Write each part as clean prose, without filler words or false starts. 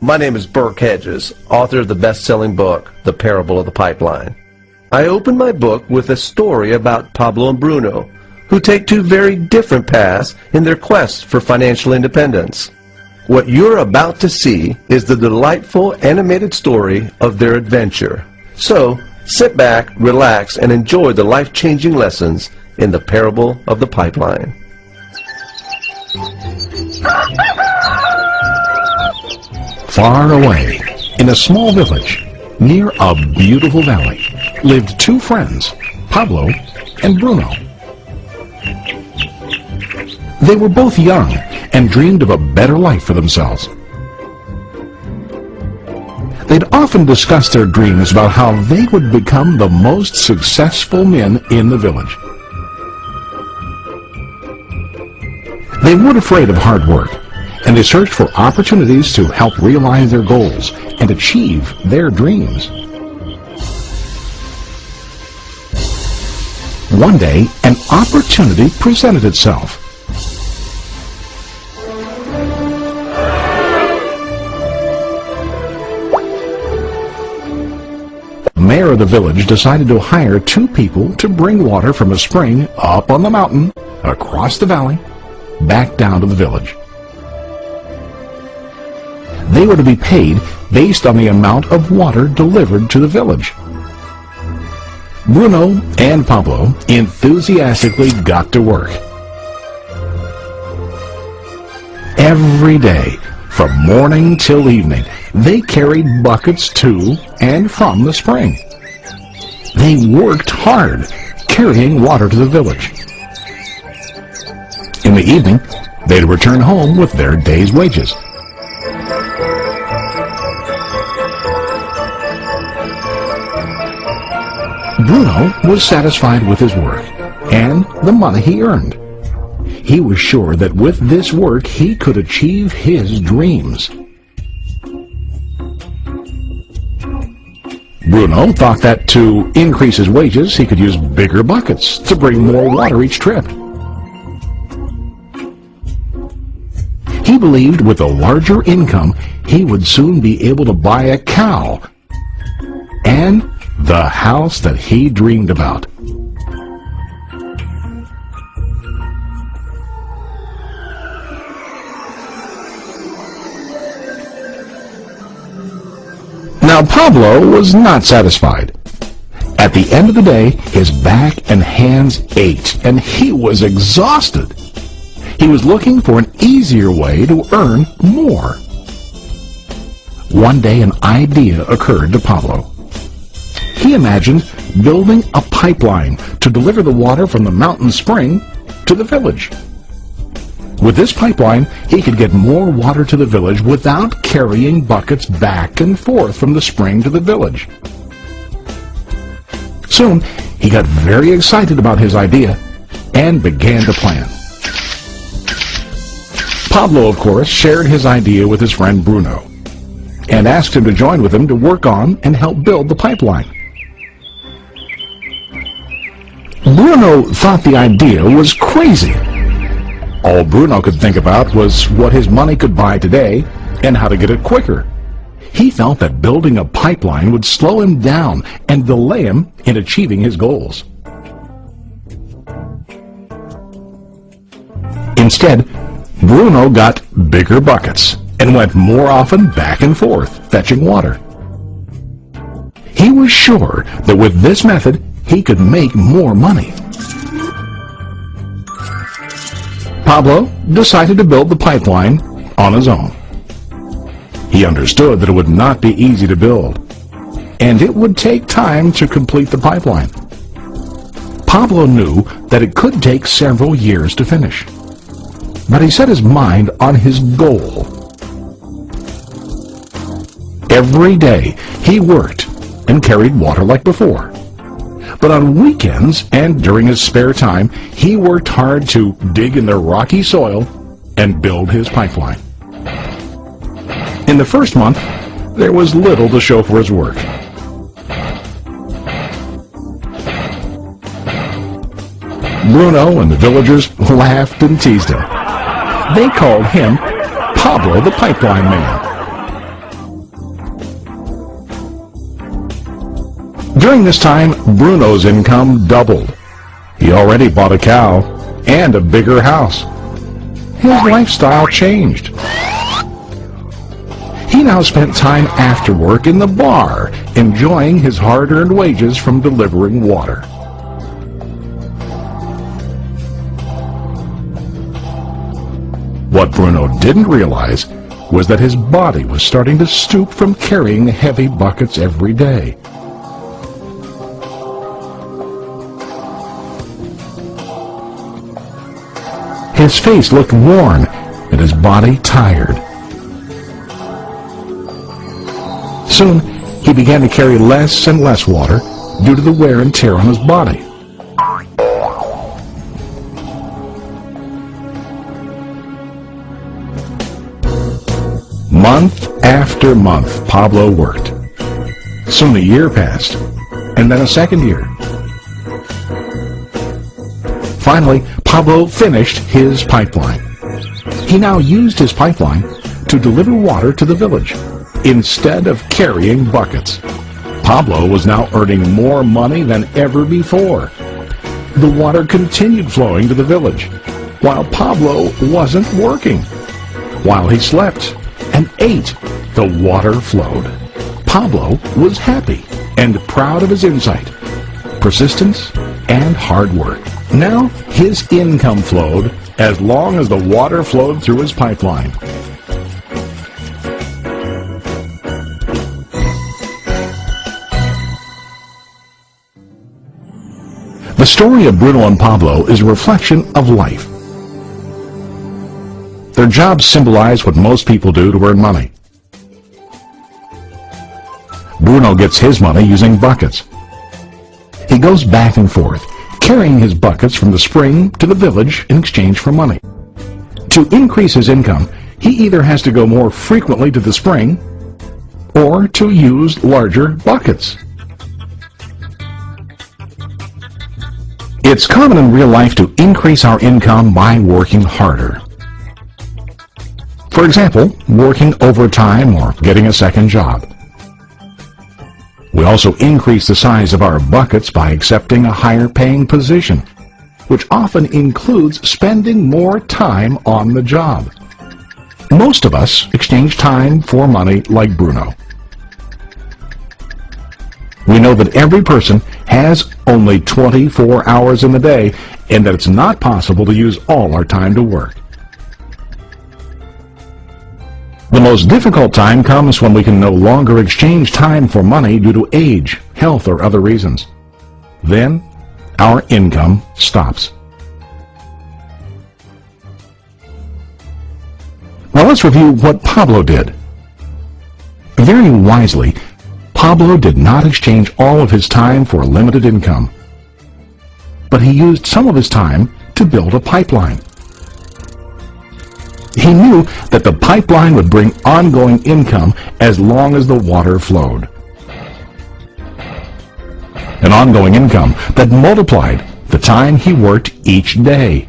My name is Burke Hedges, author of the best-selling book, The Parable of the Pipeline. I open my book with a story about Pablo and Bruno, who take two very different paths in their quest for financial independence. What you're about to see is the delightful animated story of their adventure. So, sit back, relax, and enjoy the life-changing lessons in The Parable of the Pipeline. Far away, in a small village, near a beautiful valley, lived two friends, Pablo and Bruno. They were both young and dreamed of a better life for themselves. They'd often discussed their dreams about how they would become the most successful men in the village. They weren't afraid of hard work, and they searched for opportunities to help realize their goals and achieve their dreams. One day, an opportunity presented itself. The mayor of the village decided to hire two people to bring water from a spring up on the mountain, across the valley, back down to the village. They were to be paid based on the amount of water delivered to the village. Bruno and Pablo enthusiastically got to work. Every day, from morning till evening, they carried buckets to and from the spring. They worked hard, carrying water to the village. In the evening, they'd return home with their day's wages. Bruno was satisfied with his work and the money he earned. He was sure that with this work he could achieve his dreams. Bruno thought that to increase his wages he could use bigger buckets to bring more water each trip. He believed with a larger income he would soon be able to buy a cow and the house that he dreamed about. Now Pablo was not satisfied. At the end of the day, his back and hands ached, and he was exhausted. He was looking for an easier way to earn more. One day an idea occurred to Pablo. He imagined building a pipeline to deliver the water from the mountain spring to the village. With this pipeline, he could get more water to the village without carrying buckets back and forth from the spring to the village. Soon, he got very excited about his idea and began to plan. Pablo, of course, shared his idea with his friend Bruno and asked him to join with him to work on and help build the pipeline. Bruno thought the idea was crazy. All Bruno could think about was what his money could buy today and how to get it quicker. He felt that building a pipeline would slow him down and delay him in achieving his goals. Instead, Bruno got bigger buckets and went more often back and forth, fetching water. He was sure that with this method, he could make more money. Pablo decided to build the pipeline on his own. He understood that it would not be easy to build, and it would take time to complete the pipeline. Pablo knew that it could take several years to finish, but he set his mind on his goal. Every day he worked and carried water like before. But on weekends and during his spare time, he worked hard to dig in the rocky soil and build his pipeline. In the first month, there was little to show for his work. Bruno and the villagers laughed and teased him. They called him Pablo the Pipeline Man. During this time, Bruno's income doubled. He already bought a cow and a bigger house. His lifestyle changed. He now spent time after work in the bar, enjoying his hard-earned wages from delivering water. What Bruno didn't realize was that his body was starting to stoop from carrying heavy buckets every day. His face looked worn and his body tired. Soon, he began to carry less and less water due to the wear and tear on his body. Month after month, Pablo worked. Soon a year passed, and then a second year. Finally, Pablo finished his pipeline. He now used his pipeline to deliver water to the village instead of carrying buckets. Pablo was now earning more money than ever before. The water continued flowing to the village, while Pablo wasn't working. While he slept and ate, the water flowed. Pablo was happy and proud of his insight, persistence, and hard work. Now his income flowed as long as the water flowed through his pipeline. The story of Bruno and Pablo is a reflection of life. Their jobs symbolize what most people do to earn money. Bruno gets his money using buckets. He goes back and forth, carrying his buckets from the spring to the village in exchange for money. To increase his income, he either has to go more frequently to the spring or to use larger buckets. It's common in real life to increase our income by working harder. For example, working overtime or getting a second job. We also increase the size of our buckets by accepting a higher paying position, which often includes spending more time on the job. Most of us exchange time for money like Bruno. We know that every person has only 24 hours in the day and that it's not possible to use all our time to work. The most difficult time comes when we can no longer exchange time for money due to age, health, or other reasons. Then, our income stops. Now let's review what Pablo did. Very wisely, Pablo did not exchange all of his time for a limited income, but he used some of his time to build a pipeline. He knew that the pipeline would bring ongoing income as long as the water flowed. An ongoing income that multiplied the time he worked each day.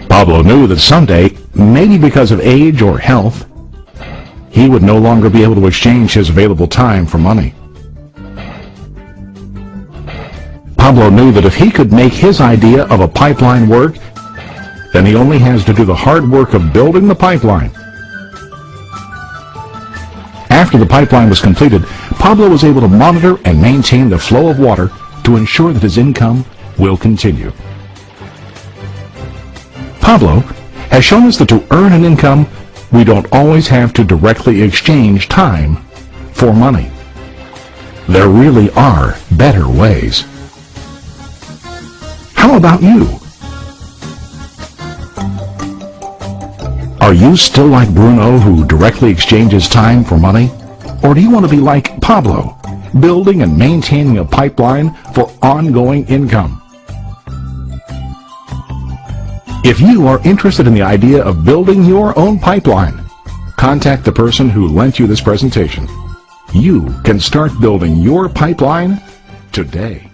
Pablo knew that someday, maybe because of age or health, he would no longer be able to exchange his available time for money. Pablo knew that if he could make his idea of a pipeline work, then he only has to do the hard work of building the pipeline. After the pipeline was completed, Pablo was able to monitor and maintain the flow of water to ensure that his income will continue. Pablo has shown us that to earn an income, we don't always have to directly exchange time for money. There really are better ways. How about you? Are you still like Bruno, who directly exchanges time for money? Or do you want to be like Pablo, building and maintaining a pipeline for ongoing income? If you are interested in the idea of building your own pipeline, contact the person who lent you this presentation. You can start building your pipeline today.